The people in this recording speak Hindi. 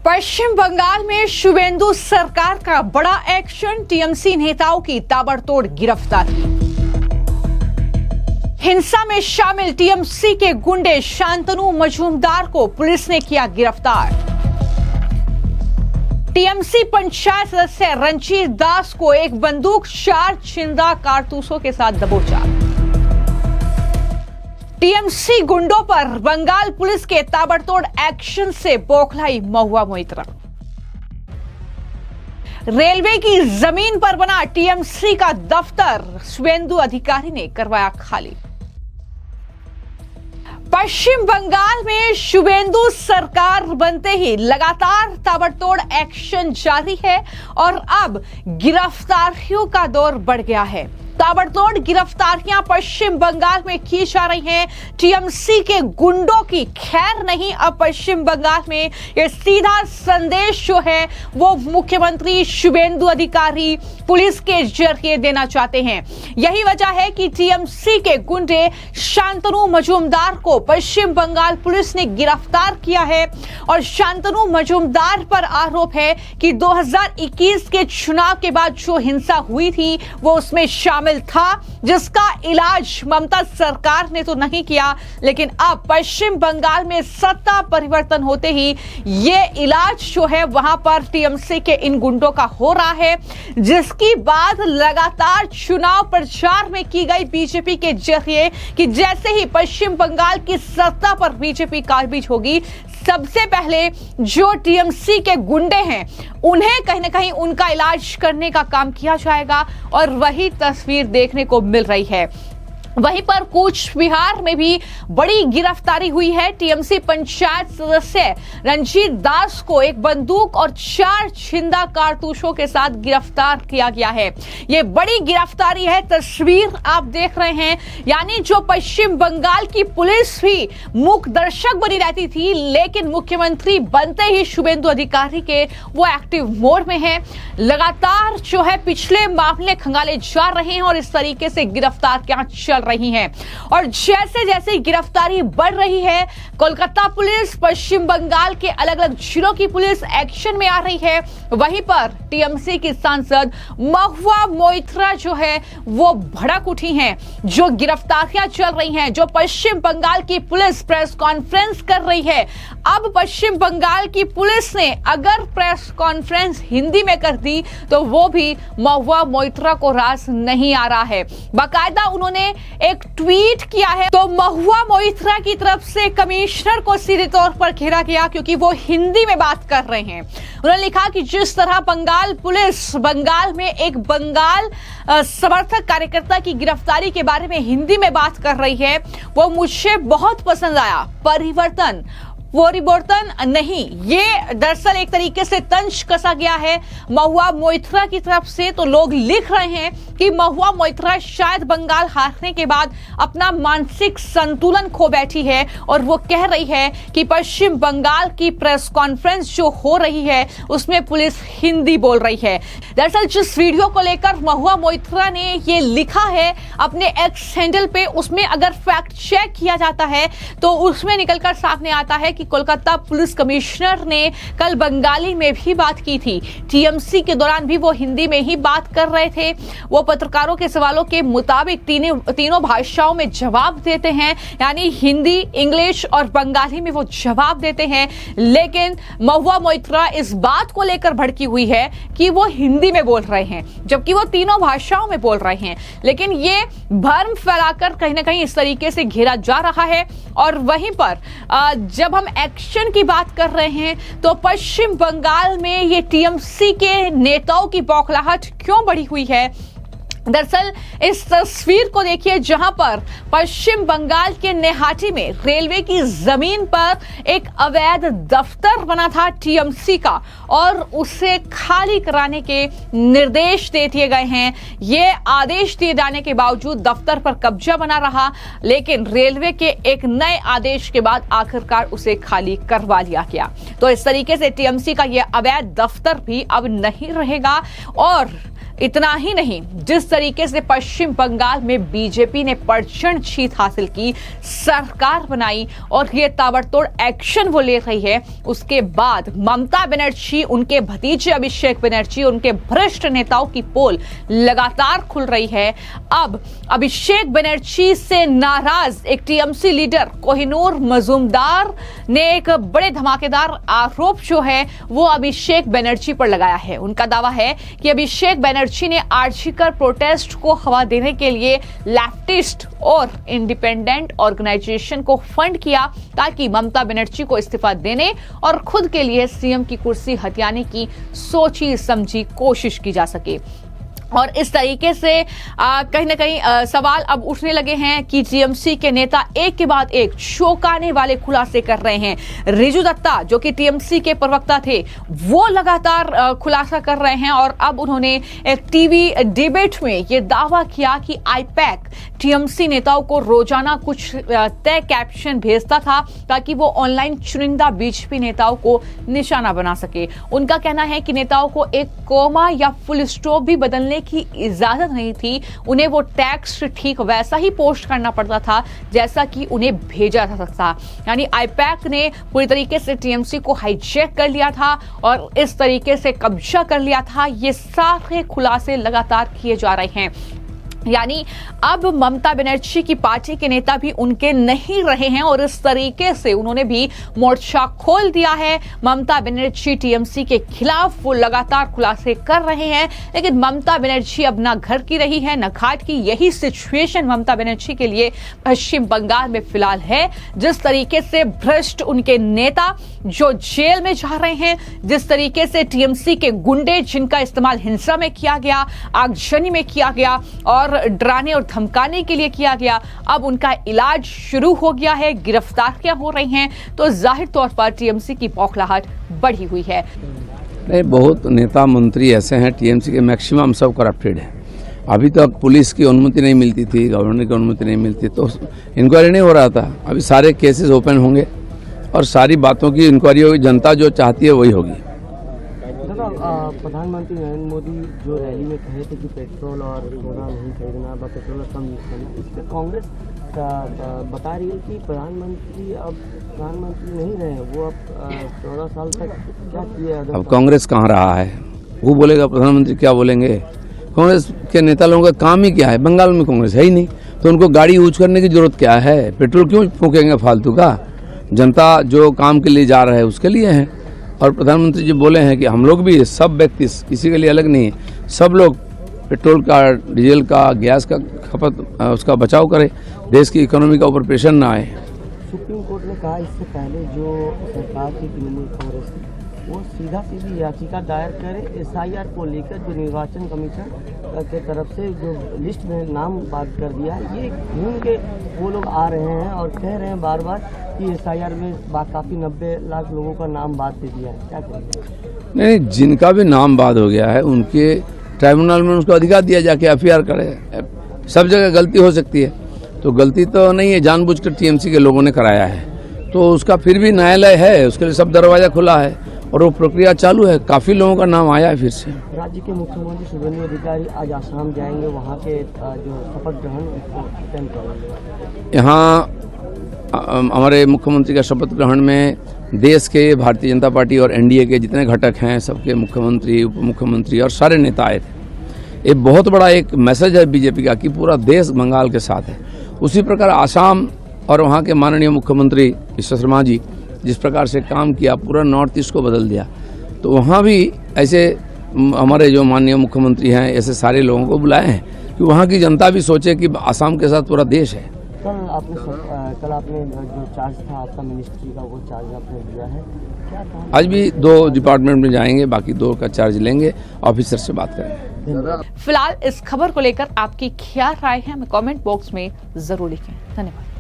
पश्चिम बंगाल में शुवेंदु सरकार का बड़ा एक्शन, टीएमसी नेताओं की ताबड़तोड़ गिरफ्तारी। हिंसा में शामिल टीएमसी के गुंडे शांतनु मजूमदार को पुलिस ने किया गिरफ्तार। टीएमसी पंचायत सदस्य रंजीत दास को एक बंदूक 4 जिंदा कारतूसों के साथ दबोचा। टीएमसी गुंडों पर बंगाल पुलिस के ताबड़तोड़ एक्शन से बौखलाई महुआ मोइत्रा। रेलवे की जमीन पर बना टीएमसी का दफ्तर शुवेंदु अधिकारी ने करवाया खाली। पश्चिम बंगाल में शुवेंदु सरकार बनते ही लगातार ताबड़तोड़ एक्शन जारी है और अब गिरफ्तारियों का दौर बढ़ गया है। ताबड़तोड़ गिरफ्तारियां पश्चिम बंगाल में की जा रही हैं टीएमसी के गुंडों की। खैर नहीं, अब पश्चिम बंगाल में ये सीधा संदेश जो है वो मुख्यमंत्री शुवेंदु अधिकारी पुलिस के जरिए देना चाहते हैं। यही वजह है कि टीएमसी के गुंडे शांतनु मजूमदार को पश्चिम बंगाल पुलिस ने गिरफ्तार किया है और शांतनु मजूमदार पर आरोप है कि 2021 के चुनाव के बाद जो हिंसा हुई थी वो उसमें शामिल था, जिसका इलाज ममता सरकार ने तो नहीं किया, लेकिन अब पश्चिम बंगाल में सत्ता परिवर्तन होते ही ये इलाज जो है वहां पर टीएमसी के इन गुंडों का हो रहा है, जिसकी बात लगातार चुनाव प्रचार में की गई बीजेपी के जरिए कि जैसे ही पश्चिम बंगाल की सत्ता पर बीजेपी काबिज होगी, सबसे पहले जो टीएमसी के गुंडे हैं उन्हें कहीं ना कहीं उनका इलाज करने का काम किया जाएगा और वही तस्वीर देखने को मिल रही है। वहीं पर कूच बिहार में भी बड़ी गिरफ्तारी हुई है। टीएमसी पंचायत सदस्य रंजीत दास को एक बंदूक और 4 जिंदा कारतूसों के साथ गिरफ्तार किया गया है। ये बड़ी गिरफ्तारी है, तस्वीर आप देख रहे हैं। यानी जो पश्चिम बंगाल की पुलिस भी मूक दर्शक बनी रहती थी, लेकिन मुख्यमंत्री बनते ही शुवेंदु अधिकारी के वो एक्टिव मोड में है। लगातार जो है पिछले मामले खंगाले जा रहे हैं और इस तरीके से गिरफ्तारियां चल रही हैं। और जैसे जैसे गिरफ्तारी बढ़ रही है, कोलकाता पुलिस, पश्चिम बंगाल के अलग अलग जिलों की पुलिस एक्शन में आ रही है। वहीं पर टीएमसी की सांसद महुआ मोइत्रा जो है वो भड़क उठी हैं। जो गिरफ्तारियां चल रही हैं, जो पश्चिम बंगाल की पुलिस प्रेस कॉन्फ्रेंस कर रही है, अब पश्चिम बंगाल की पुलिस ने अगर प्रेस कॉन्फ्रेंस हिंदी में कर दी तो वो भी महुआ मोइत्रा को रास नहीं आ रहा है। बाकायदा उन्होंने एक ट्वीट किया है तो महुआ मोइत्रा की तरफ से कमिश्नर को सीधे तौर पर घेरा गया क्योंकि वो हिंदी में बात कर रहे हैं। उन्होंने लिखा कि जिस तरह बंगाल पुलिस बंगाल में एक बंगाल समर्थक कार्यकर्ता की गिरफ्तारी के बारे में हिंदी में बात कर रही है, वो मुझे बहुत पसंद आया। परिवर्तन नहीं, ये दरअसल एक तरीके से तंज कसा गया है महुआ मोइत्रा की तरफ से। तो लोग लिख रहे हैं कि महुआ मोइत्रा शायद बंगाल हारने के बाद अपना मानसिक संतुलन खो बैठी है और वो कह रही है कि पश्चिम बंगाल की प्रेस कॉन्फ्रेंस जो हो रही है उसमें पुलिस हिंदी बोल रही है। दरअसल जिस वीडियो को लेकर महुआ मोइत्रा ने ये लिखा है अपने एक्स हैंडल पे, उसमें अगर फैक्ट चेक किया जाता है तो उसमें निकलकर सामने आता है कि कोलकाता पुलिस कमिश्नर ने कल बंगाली में भी बात की थी। टीएमसी के दौरान भी वो हिंदी में ही बात कर रहे थे। वो पत्रकारों के सवालों के मुताबिक तीनों भाषाओं में जवाब देते हैं, यानी हिंदी, इंग्लिश और बंगाली में वो जवाब देते हैं। लेकिन महुआ मोइत्रा इस बात को लेकर भड़की हुई है कि वो हिंदी में बोल रहे हैं जबकि वो तीनों भाषाओं में बोल रहे हैं। लेकिन ये भ्रम फैलाकर कहीं ना कहीं इस तरीके से घेरा जा रहा है। और वहीं पर जब हम एक्शन की बात कर रहे हैं तो पश्चिम बंगाल में ये टीएमसी के नेताओं की बौखलाहट क्यों बढ़ी हुई है। दरअसल इस तस्वीर को देखिए जहां पर पश्चिम बंगाल के नेहाटी में रेलवे की जमीन पर एक अवैध दफ्तर बना था टीएमसी का और उसे खाली कराने के निर्देश दे दिए गए हैं। ये आदेश दिए जाने के बावजूद दफ्तर पर कब्जा बना रहा, लेकिन रेलवे के एक नए आदेश के बाद आखिरकार उसे खाली करवा लिया गया। तो इस तरीके से टीएमसी का ये अवैध दफ्तर भी अब नहीं रहेगा और इतना ही नहीं, जिस तरीके से पश्चिम बंगाल में बीजेपी ने प्रचंड जीत हासिल की, सरकार बनाई और ये ताबड़तोड़ एक्शन वो ले रही है, उसके बाद ममता बनर्जी, उनके भतीजे अभिषेक बनर्जी, उनके भ्रष्ट नेताओं की पोल लगातार खुल रही है। अब अभिषेक बनर्जी से नाराज एक टीएमसी लीडर कोहिनूर मजूमदार ने एक बड़े धमाकेदार आरोप जो है वो अभिषेक बनर्जी पर लगाया है। उनका दावा है कि अभिषेक बनर्जी ने आर्जिकर प्रोटेस्ट को हवा देने के लिए लेफ्टिस्ट और इंडिपेंडेंट ऑर्गेनाइजेशन को फंड किया ताकि ममता बनर्जी को इस्तीफा देने और खुद के लिए सीएम की कुर्सी हथियाने की सोची समझी कोशिश की जा सके। और इस तरीके से कहीं ना कहीं सवाल अब उठने लगे हैं कि टीएमसी के नेता एक के बाद एक चौंकाने वाले खुलासे कर रहे हैं। रिजू दत्ता जो कि टीएमसी के प्रवक्ता थे, वो लगातार खुलासा कर रहे हैं और अब उन्होंने एक टीवी डिबेट में ये दावा किया कि आईपैक टीएमसी नेताओं को रोजाना कुछ तय कैप्शन भेजता था ताकि वो ऑनलाइन चुनिंदा बीजेपी नेताओं को निशाना बना सके। उनका कहना है कि नेताओं को एक कोमा या फुल स्टॉप भी बदलने की इजाजत नहीं थी, उन्हें वो टेक्स्ट ठीक वैसा ही पोस्ट करना पड़ता था जैसा कि उन्हें भेजा जा सकता। यानी आईपैक ने पूरी तरीके से टीएमसी को हाईजैक कर लिया था और इस तरीके से कब्जा कर लिया था। ये सारे खुलासे लगातार किए जा रहे हैं। यानी अब ममता बनर्जी की पार्टी के नेता भी उनके नहीं रहे हैं और इस तरीके से उन्होंने भी मोर्चा खोल दिया है। ममता बनर्जी टीएमसी के खिलाफ वो लगातार खुलासे कर रहे हैं, लेकिन ममता बनर्जी अब ना घर की रही है ना घाट की। यही सिचुएशन ममता बनर्जी के लिए पश्चिम बंगाल में फिलहाल है। जिस तरीके से भ्रष्ट उनके नेता जो जेल में जा रहे हैं, जिस तरीके से टीएमसी के गुंडे जिनका इस्तेमाल हिंसा में किया गया, आगजनी में किया गया और डराने और धमकाने के लिए किया गया, अब उनका इलाज शुरू हो गया है, गिरफ्तारियां हो रही हैं, तो जाहिर तौर पर टीएमसी की बौखलाहट बढ़ी हुई है। नहीं, बहुत नेता मंत्री ऐसे हैं टीएमसी के, मैक्सिमम सब करप्टेड है। अभी तक पुलिस की अनुमति नहीं मिलती थी, गवर्नर की अनुमति नहीं मिलती, तो इंक्वायरी नहीं हो रहा था। अभी सारे केसेस ओपन होंगे और सारी बातों की इंक्वायरी होगी। जनता जो चाहती है वही होगी। प्रधानमंत्री नरेंद्र मोदी जो रैली में कहे थे कि पेट्रोल और सोना नहीं खरीदना, पेट्रोल कम यूज करना, इस पर कांग्रेस बता रही है कि प्रधानमंत्री अब प्रधानमंत्री नहीं रहे, वो अब 14 साल तक क्या किया। अब कांग्रेस कहाँ रहा है, वो बोलेगा प्रधानमंत्री क्या बोलेंगे। कांग्रेस के नेता लोगों का काम ही क्या है, बंगाल में कांग्रेस है ही नहीं, तो उनको गाड़ी यूज करने की जरूरत क्या है। पेट्रोल क्यों फूकेंगे फालतू का, जनता जो काम के लिए जा रहा है उसके लिए है। और प्रधानमंत्री जी बोले हैं कि हम लोग भी, सब व्यक्ति, किसी के लिए अलग नहीं है, सब लोग पेट्रोल का, डीजल का, गैस का खपत उसका बचाव करें, देश की इकोनॉमी का ऊपर प्रेशर ना आए। सुप्रीम कोर्ट ने कहा इससे पहले जो सरकार की तृणमूल कांग्रेस थी वो सीधी याचिका दायर करे एसआईआर को लेकर, जो निर्वाचन कमीशन के तरफ से जो लिस्ट में नाम बात कर दिया है, ये घूम के वो लोग आ रहे हैं और कह रहे हैं बार बार कि एसआईआर में काफ़ी 90 लाख लोगों का नाम बात दे दिया है। क्या करेंगे? नहीं, जिनका भी नाम बात हो गया है उनके ट्राइब्यूनल में उसको अधिकार दिया जाके एफआईआर करे। सब जगह गलती हो सकती है, तो गलती तो नहीं है, जानबूझकर टीएमसी के लोगों ने कराया है, तो उसका फिर भी न्यायालय है, उसके लिए सब दरवाजा खुला है और वो प्रक्रिया चालू है। काफ़ी लोगों का नाम आया है फिर से। राज्य के मुख्यमंत्री शुभेंदु अधिकारी आज आसाम जाएंगे, वहाँ के जो शपथ ग्रहण अटेंड करेंगे। यहाँ हमारे मुख्यमंत्री का शपथ ग्रहण में देश के भारतीय जनता पार्टी और एनडीए के जितने घटक हैं, सबके मुख्यमंत्री, उप मुख्यमंत्री और सारे नेता आए थे। ये बहुत बड़ा एक मैसेज है बीजेपी का कि पूरा देश बंगाल के साथ है। उसी प्रकार आसाम और वहाँ के माननीय मुख्यमंत्री विश्व शर्मा जी जिस प्रकार से काम किया, पूरा नॉर्थ ईस्ट को बदल दिया, तो वहाँ भी ऐसे हमारे जो माननीय मुख्यमंत्री हैं, ऐसे सारे लोगों को बुलाए हैं कि वहाँ की जनता भी सोचे कि आसाम के साथ पूरा देश है। कल आपने जो चार्ज था आपका मिनिस्ट्री का, वो चार्ज आपने लिया है, क्या था? आज भी 2 डिपार्टमेंट में जाएंगे, बाकी 2 का चार्ज लेंगे, ऑफिसर से बात करेंगे। फिलहाल इस खबर को लेकर आपकी क्या राय है, हमें कमेंट बॉक्स में जरूर लिखें। धन्यवाद।